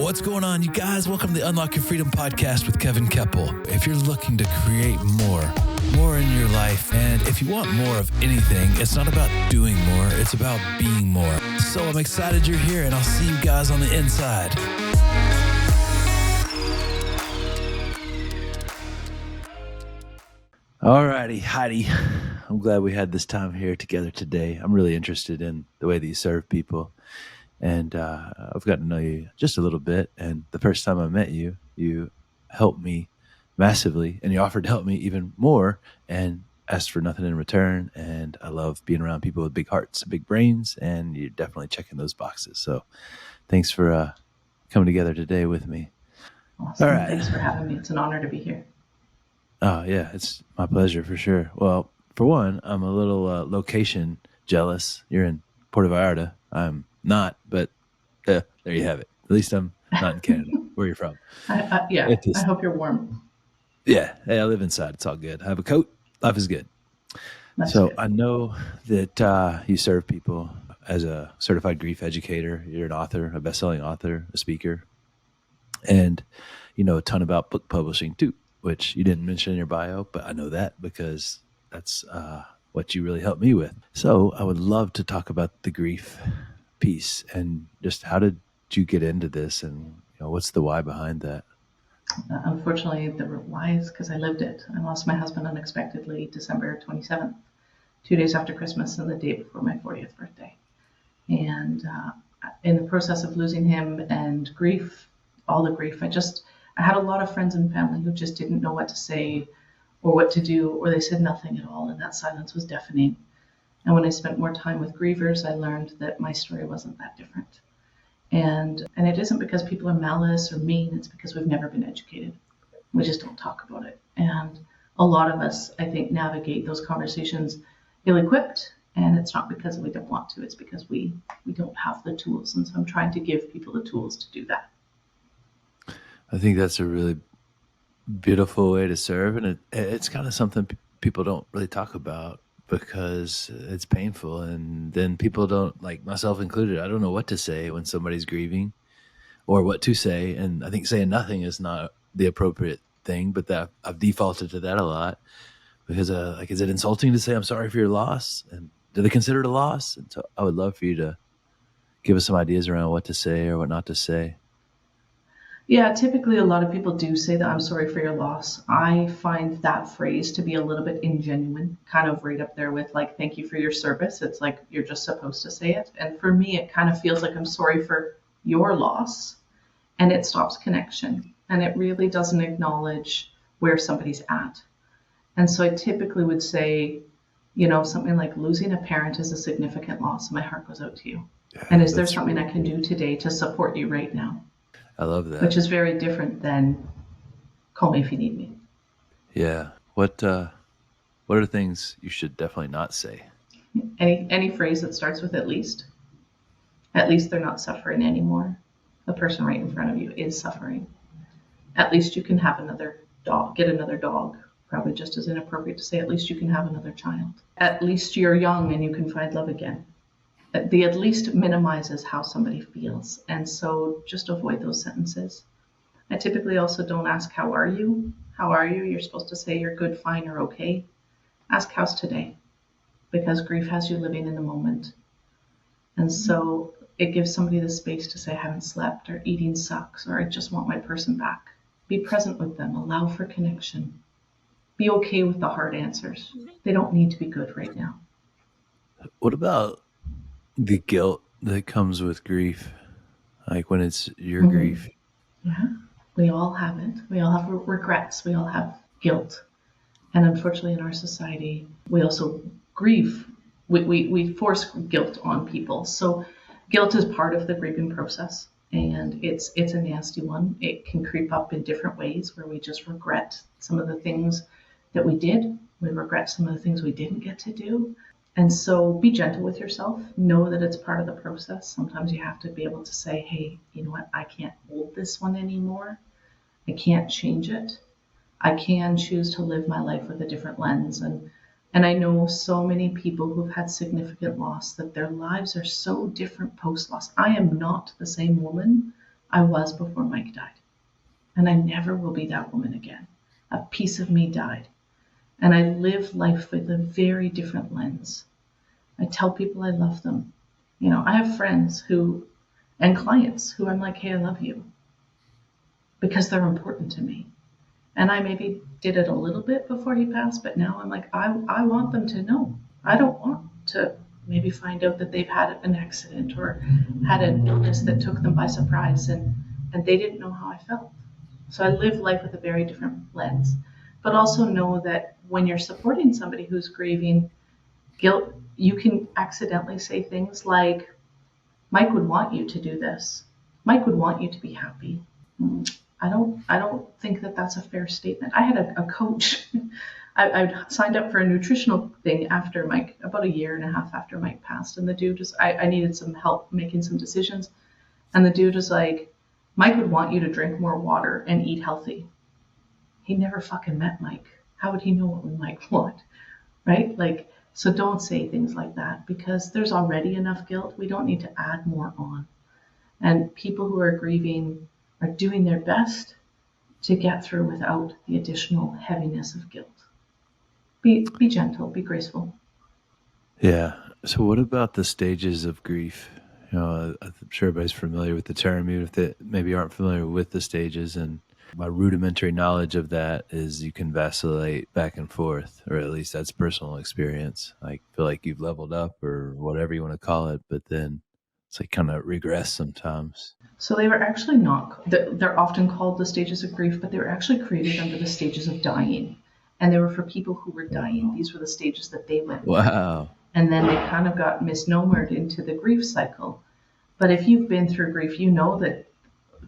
What's going on, you guys? Welcome to the Unlock Your Freedom podcast with Kevin Kepple. If you're looking to create more in your life, and if you want more of anything, it's not about doing more, it's about being more. So I'm excited you're here, and I'll see you guys on the inside. Alrighty, Heidi. I'm glad we had this time here together today. I'm really interested in the way that you serve people. And I've gotten to know you just a little bit. And the first time I met you, you helped me massively, and you offered to help me even more and asked for nothing in return. And I love being around people with big hearts and big brains, and you're definitely checking those boxes. So thanks for coming together today with me. Awesome. All right. Thanks for having me. It's an honor to be here. Oh, yeah, it's my pleasure for sure. Well, for one, I'm a little location jealous. You're in Puerto Vallarta. I'm not, but there you have it. At least I'm not in Canada. Where you're from? I hope you're warm. Yeah, hey, I live inside. It's all good. I have a coat. Life is good. That's so good. I know that you serve people as a certified grief educator. You're an author, a best-selling author, a speaker, and you know a ton about book publishing too, which you didn't mention in your bio, but I know that because that's what you really helped me with. So I would love to talk about the grief piece and just how did you get into this, and what's the why behind that? Unfortunately, the why is because I lived it. I lost my husband unexpectedly December 27th, 2 days after Christmas and the day before my 40th birthday. And in the process of losing him and grief, all the grief, I had a lot of friends and family who just didn't know what to say or what to do, or they said nothing at all, and that silence was deafening. And when I spent more time with grievers, I learned that my story wasn't that different. And it isn't because people are malice or mean, it's because we've never been educated. We just don't talk about it. And a lot of us, I think, navigate those conversations ill-equipped, and it's not because we don't want to, it's because we don't have the tools. And so I'm trying to give people the tools to do that. I think that's a really beautiful way to serve, and it's kind of something people don't really talk about because it's painful, and then people don't, like myself included, I don't know what to say when somebody's grieving or what to say, and I think saying nothing is not the appropriate thing, but that I've defaulted to that a lot because is it insulting to say I'm sorry for your loss, and do they consider it a loss? And so I would love for you to give us some ideas around what to say or what not to say. Yeah, typically a lot of people do say that I'm sorry for your loss. I find that phrase to be a little bit ingenuine, kind of right up there with like, thank you for your service. It's like you're just supposed to say it. And for me, it kind of feels like I'm sorry for your loss, and it stops connection. And it really doesn't acknowledge where somebody's at. And so I typically would say, something like losing a parent is a significant loss. My heart goes out to you. And is there something I can do today to support you right now? I love that. Which is very different than call me if you need me. Yeah. What are things you should definitely not say? Any phrase that starts with at least. At least they're not suffering anymore. The person right in front of you is suffering. At least you can have another dog, get another dog. Probably just as inappropriate to say at least you can have another child. At least you're young and you can find love again. The at least minimizes how somebody feels. And so just avoid those sentences. I typically also don't ask, how are you? How are you? You're supposed to say you're good, fine, or okay. Ask, how's today? Because grief has you living in the moment. And so it gives somebody the space to say, I haven't slept, or eating sucks, or I just want my person back. Be present with them. Allow for connection. Be okay with the hard answers. They don't need to be good right now. What about the guilt that comes with grief, like when it's your grief? Yeah, we all have it. We all have regrets. We all have guilt. And unfortunately in our society, we also grieve. We force guilt on people. So guilt is part of the grieving process, and it's a nasty one. It can creep up in different ways where we just regret some of the things that we did. We regret some of the things we didn't get to do. And so be gentle with yourself. Know that it's part of the process. Sometimes you have to be able to say, hey, you know what? I can't hold this one anymore. I can't change it. I can choose to live my life with a different lens. And I know so many people who've had significant loss that their lives are so different post-loss. I am not the same woman I was before Mike died. And I never will be that woman again. A piece of me died. And I live life with a very different lens. I tell people I love them. I have friends who, and clients who I'm like, hey, I love you because they're important to me. And I maybe did it a little bit before he passed, but now I'm like, I want them to know. I don't want to maybe find out that they've had an accident or had an illness that took them by surprise and they didn't know how I felt. So I live life with a very different lens, but also know that when you're supporting somebody who's grieving, guilt, you can accidentally say things like, Mike would want you to do this. Mike would want you to be happy. I don't think that that's a fair statement. I had a coach. I signed up for a nutritional thing after Mike, about a year and a half after Mike passed, and the dude just I needed some help making some decisions, and the dude was like, Mike would want you to drink more water and eat healthy. He never fucking met Mike. How would he know what we might want? Right? Like, so don't say things like that because there's already enough guilt. We don't need to add more on. And people who are grieving are doing their best to get through without the additional heaviness of guilt. Be gentle, be graceful. Yeah. So what about the stages of grief? I'm sure everybody's familiar with the term, even if they maybe aren't familiar with the stages. And my rudimentary knowledge of that is you can vacillate back and forth, or at least that's personal experience. I feel like you've leveled up or whatever you want to call it, but then it's like kind of regress sometimes. So they were actually not, they're often called the stages of grief, but they were actually created under the stages of dying. And they were for people who were dying. Wow. These were the stages that they went through. Wow. And then they kind of got misnomered into the grief cycle. But if you've been through grief, you know that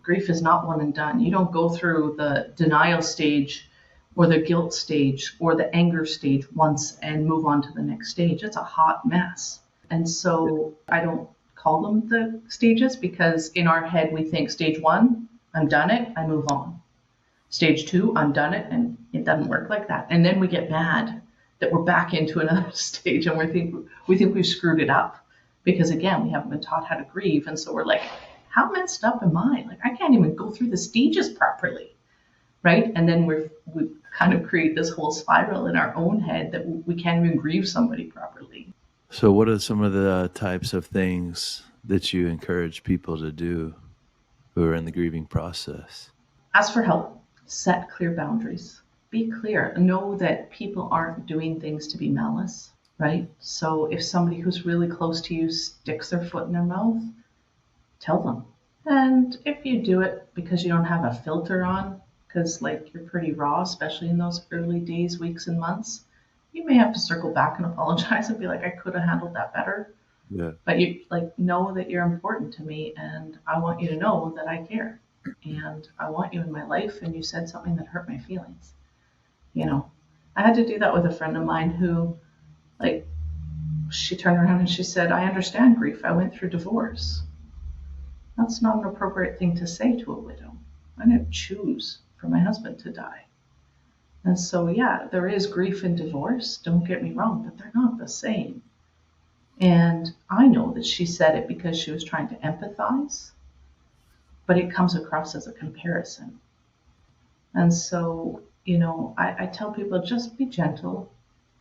grief is not one and done. You don't go through the denial stage or the guilt stage or the anger stage once and move on to the next stage. It's a hot mess. And so I don't call them the stages because in our head we think stage one, I'm done it, I move on. Stage two, I'm done it, and it doesn't work like that. And then we get mad that we're back into another stage and we think we've screwed it up because again we haven't been taught how to grieve, and so we're like, how messed up am I? Like I can't even go through the stages properly, right? And then we kind of create this whole spiral in our own head that we can't even grieve somebody properly. So what are some of the types of things that you encourage people to do who are in the grieving process? Ask for help, set clear boundaries, be clear, know that people aren't doing things to be malice, right? So if somebody who's really close to you sticks their foot in their mouth, tell them. And if you do it because you don't have a filter on, because like you're pretty raw, especially in those early days, weeks, and months, you may have to circle back and apologize and be like, I could have handled that better. Yeah. But you like know that you're important to me and I want you to know that I care. And I want you in my life and you said something that hurt my feelings. You know. I had to do that with a friend of mine who like she turned around and she said, I understand grief. I went through divorce. That's not an appropriate thing to say to a widow. I didn't choose for my husband to die. And so, yeah, there is grief in divorce, don't get me wrong, but they're not the same. And I know that she said it because she was trying to empathize, but it comes across as a comparison. And so, I tell people just be gentle,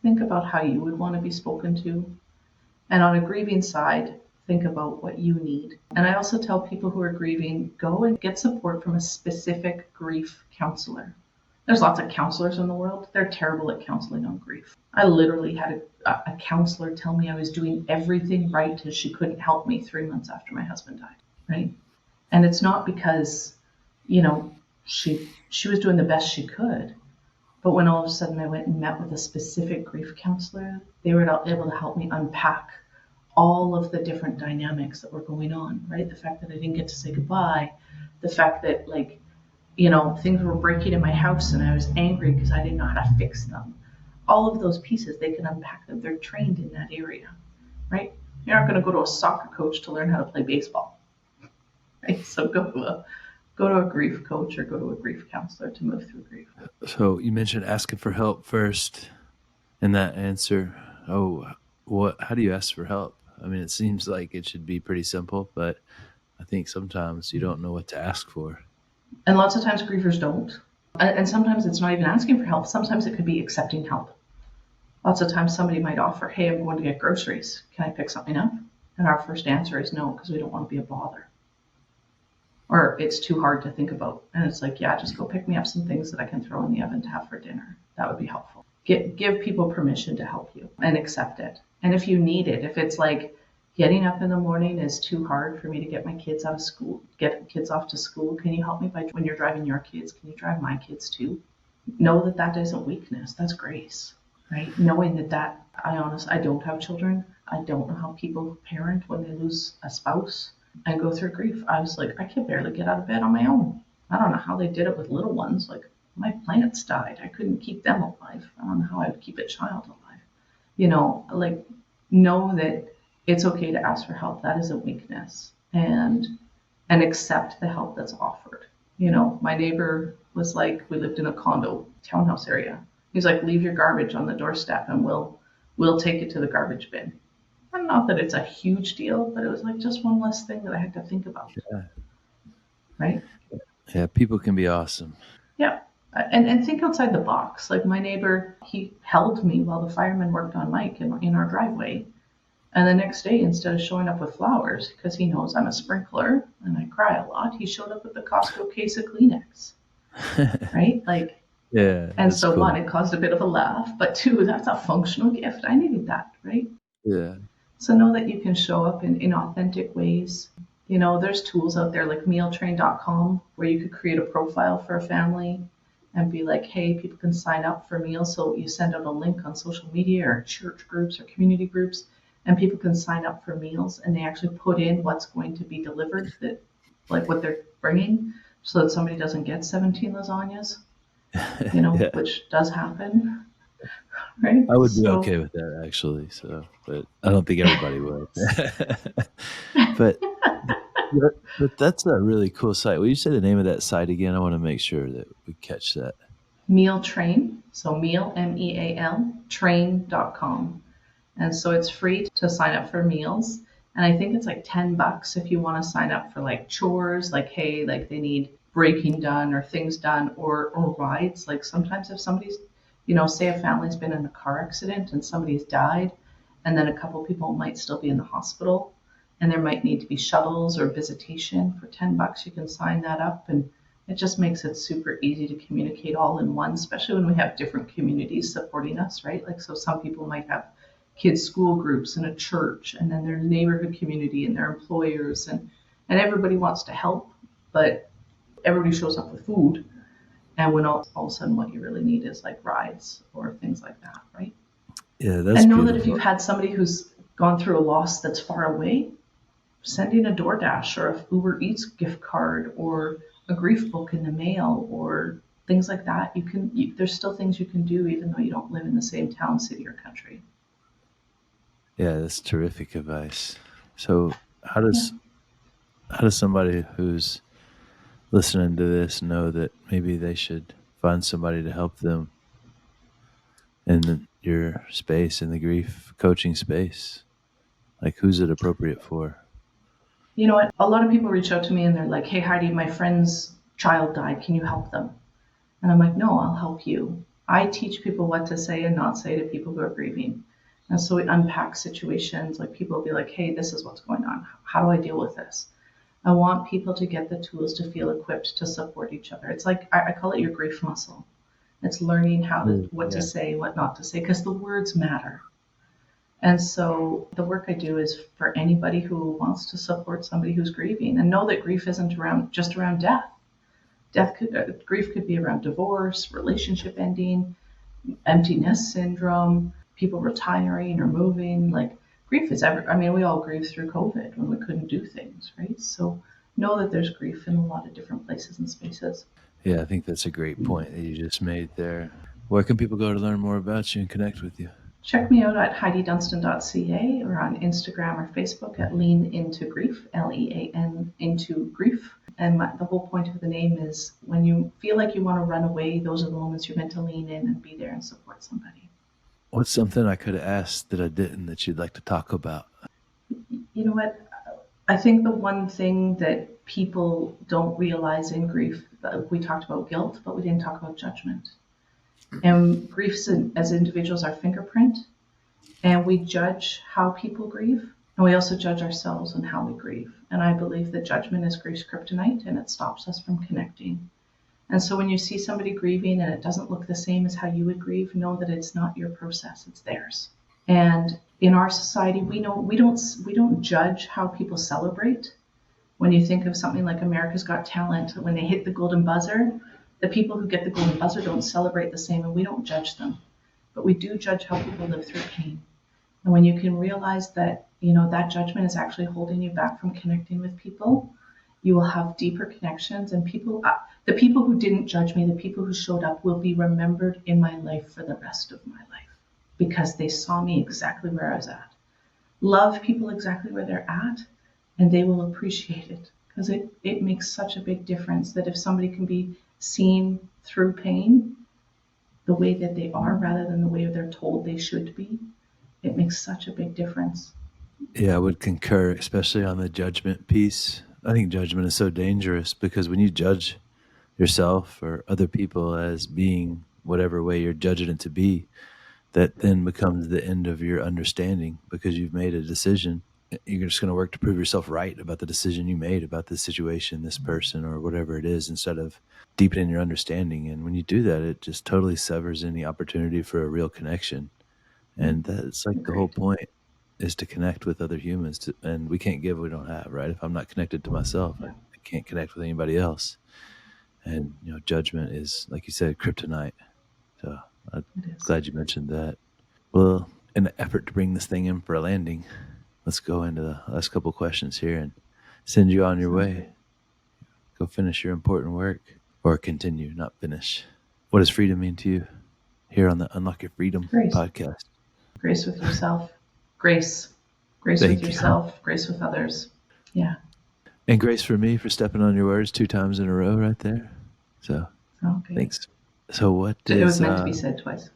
think about how you would want to be spoken to. And on a grieving side, think about what you need. And I also tell people who are grieving, go and get support from a specific grief counselor. There's lots of counselors in the world. They're terrible at counseling on grief. I literally had a counselor tell me I was doing everything right because she couldn't help me 3 months after my husband died, right? And it's not because, she was doing the best she could. But when all of a sudden I went and met with a specific grief counselor, they were able to help me unpack all of the different dynamics that were going on, right? The fact that I didn't get to say goodbye, the fact that things were breaking in my house and I was angry because I didn't know how to fix them. All of those pieces, they can unpack them. They're trained in that area, right? You're not going to go to a soccer coach to learn how to play baseball, right? So go to a grief coach or go to a grief counselor to move through grief. So you mentioned asking for help first in that answer. Oh, how do you ask for help? I mean, it seems like it should be pretty simple, but I think sometimes you don't know what to ask for. And lots of times grievers don't. And sometimes it's not even asking for help. Sometimes it could be accepting help. Lots of times somebody might offer, hey, I'm going to get groceries. Can I pick something up? And our first answer is no, because we don't want to be a bother. Or it's too hard to think about. And it's like, yeah, just go pick me up some things that I can throw in the oven to have for dinner. That would be helpful. Give people permission to help you and accept it. And if you need it, if it's like getting up in the morning is too hard for me to get my kids out of school, get kids off to school, can you help me by when you're driving your kids? Can you drive my kids too? Know that that isn't weakness. That's grace, right? Knowing that I don't have children. I don't know how people parent when they lose a spouse and go through grief. I was like, I can barely get out of bed on my own. I don't know how they did it with little ones. Like my plants died. I couldn't keep them alive. I don't know how I would keep a child alive. Like know that it's okay to ask for help. That is a weakness. And accept the help that's offered. My neighbor was like, we lived in a condo townhouse area. He's like, leave your garbage on the doorstep and we'll take it to the garbage bin. Not that it's a huge deal, but it was like just one less thing that I had to think about. Yeah. Right? Yeah, people can be awesome. Yeah. And think outside the box. Like my neighbor, he held me while the firemen worked on Mike in our driveway. And the next day, instead of showing up with flowers, because he knows I'm a sprinkler and I cry a lot, he showed up with the Costco case of Kleenex. Right? Like, Yeah. and so cool. one, it caused a bit of a laugh, but two, that's a functional gift. I needed that, right? Yeah. So know that you can show up in authentic ways. There's tools out there like mealtrain.com where you could create a profile for a family and be like, hey, people can sign up for meals. So you send out a link on social media or church groups or community groups, and people can sign up for meals and they actually put in what's going to be delivered, that like what they're bringing, so that somebody doesn't get 17 lasagnas, Yeah. which does happen. Right? I would be So okay with that actually. So, but I don't think everybody would. but but that's a really cool site. Will you say the name of that site again? I want to make sure that we catch that. Meal Train, so meal, MEAL, train.com. And so it's free to sign up for meals. And I think it's like $10 if you want to sign up for like chores, like, hey, like they need breaking done or things done, or rides. Like sometimes if somebody's, say a family's been in a car accident and somebody's died, and then a couple people might still be in the hospital, and there might need to be shuttles or visitation for $10, you can sign that up. And it just makes it super easy to communicate all in one, especially when we have different communities supporting us, right? Like, so some people might have kids' school groups and a church, and then their neighborhood community and their employers, and everybody wants to help, but everybody shows up with food. And when all of a sudden what you really need is like rides or things like that, right? Yeah, that's And know that if beautiful. you've had somebody who's gone through a loss that's far away, sending a DoorDash or a Uber Eats gift card or a grief book in the mail or things like that, there's still things you can do even though you don't live in the same town, city, or country. Yeah, that's terrific advice. So, how Yeah. does somebody who's listening to this know that maybe they should find somebody to help them in your space, in the grief coaching space? Like, who's it appropriate for? You know what? A lot of people reach out to me and they're like, hey, Heidi, my friend's child died. Can you help them? And I'm like, no, I'll help you. I teach people what to say and not say to people who are grieving. And so we unpack situations. Like people will be like, hey, this is what's going on. How do I deal with this? I want people to get the tools to feel equipped to support each other. It's like, I call it your grief muscle. It's learning what to Yeah. say, what not to say, because the words matter. And so the work I do is for anybody who wants to support somebody who's grieving, and know that grief isn't just around death. Grief could be around divorce, relationship ending, empty nest syndrome, people retiring or moving. Like grief is we all grieve through COVID when we couldn't do things, right? So know that there's grief in a lot of different places and spaces. Yeah, I think that's a great point that you just made there. Where can people go to learn more about you and connect with you? Check me out at HeidiDunstan.ca or on Instagram or Facebook at Lean Into Grief, LEAN into Grief. And the whole point of the name is when you feel like you want to run away, those are the moments you're meant to lean in and be there and support somebody. What's something I could have asked that I didn't that you'd like to talk about? You know what? I think the one thing that people don't realize in grief, we talked about guilt, but we didn't talk about judgment. And griefs as individuals are fingerprint, and we judge how people grieve, and we also judge ourselves on how we grieve. And I believe that judgment is grief's kryptonite, and it stops us from connecting. And so when you see somebody grieving and it doesn't look the same as how you would grieve, know that it's not your process, it's theirs. And in our society, we don't judge how people celebrate. When you think of something like America's Got Talent, when they hit the golden buzzer, the people who get the golden buzzer don't celebrate the same, and we don't judge them. But we do judge how people live through pain. And when you can realize that, that judgment is actually holding you back from connecting with people, you will have deeper connections, and the people who didn't judge me, the people who showed up, will be remembered in my life for the rest of my life because they saw me exactly where I was at. Love people exactly where they're at, and they will appreciate it, because it makes such a big difference that if somebody can be seen through pain the way that they are rather than the way they're told they should be, it makes such a big difference. Yeah, I would concur, especially on the judgment piece. I think judgment is so dangerous because when you judge yourself or other people as being whatever way you're judging it to be, that then becomes the end of your understanding because you've made a decision. You're just going to work to prove yourself right about the decision you made about this situation, this person, or whatever it is, instead of deepening your understanding. And when you do that, it just totally severs any opportunity for a real connection. And that's like the whole point, is to connect with other humans. And we can't give what we don't have, right? If I'm not connected to myself, I can't connect with anybody else. And, judgment is, like you said, kryptonite. So I'm glad you mentioned that. Well, in the effort to bring this thing in for a landing, let's go into the last couple questions here and send you on your way. Go finish your important work, or continue, not finish. What does freedom mean to you here on the Unlock Your Freedom podcast? Grace with yourself. Grace with yourself. Grace with others. Yeah. And grace for me for stepping on your words 2 times in a row right there. So thanks. So what it was meant to be said twice.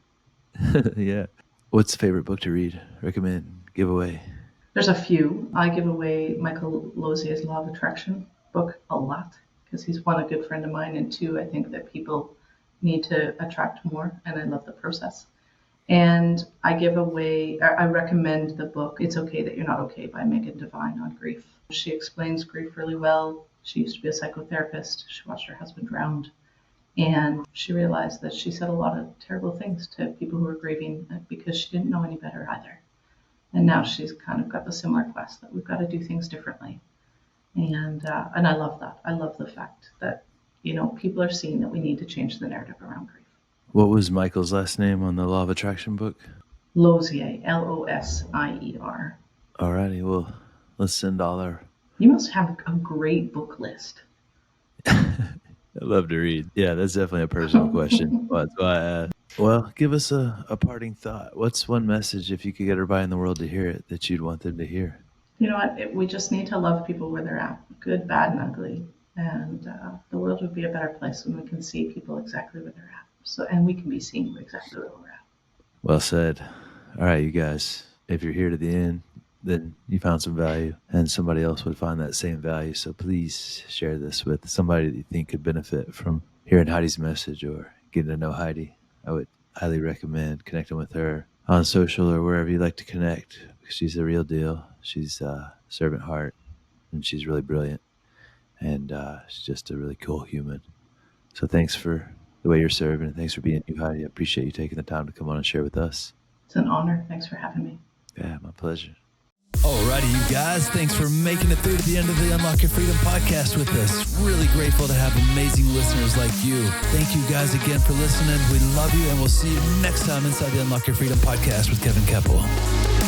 Yeah. What's the favorite book to read? Recommend, give away? There's a few. I give away Michael Lozier's Law of Attraction book a lot because he's, one, a good friend of mine, and 2, I think that people need to attract more, and I love the process. And I recommend the book It's Okay That You're Not Okay by Megan Devine on grief. She explains grief really well. She used to be a psychotherapist. She watched her husband drown. And she realized that she said a lot of terrible things to people who were grieving because she didn't know any better either. And now she's kind of got the similar quest that we've got to do things differently. And I love that. I love the fact that, people are seeing that we need to change the narrative around grief. What was Michael's last name on the Law of Attraction book? Lozier, Losier. All righty. Well, let's send all our... You must have a great book list. I love to read. Yeah, that's definitely a personal question. That's why I asked. Well, give us a parting thought. What's one message, if you could get everybody in the world to hear it, that you'd want them to hear? You know what? We just need to love people where they're at, good, bad, and ugly. And the world would be a better place when we can see people exactly where they're at. And we can be seen exactly where we're at. Well said. All right, you guys, if you're here to the end, then you found some value, and somebody else would find that same value. So please share this with somebody that you think could benefit from hearing Heidi's message or getting to know Heidi. I would highly recommend connecting with her on social or wherever you like to connect, because she's the real deal. She's a servant heart, and she's really brilliant, and she's just a really cool human. So thanks for the way you're serving, and thanks for being you, Heidi. I appreciate you taking the time to come on and share with us. It's an honor. Thanks for having me. Yeah, my pleasure. Alrighty, you guys, thanks for making it through to the end of the Unlock Your Freedom podcast with us. Really grateful to have amazing listeners like you. Thank you guys again for listening. We love you, and we'll see you next time inside the Unlock Your Freedom podcast with Kevin Kepple.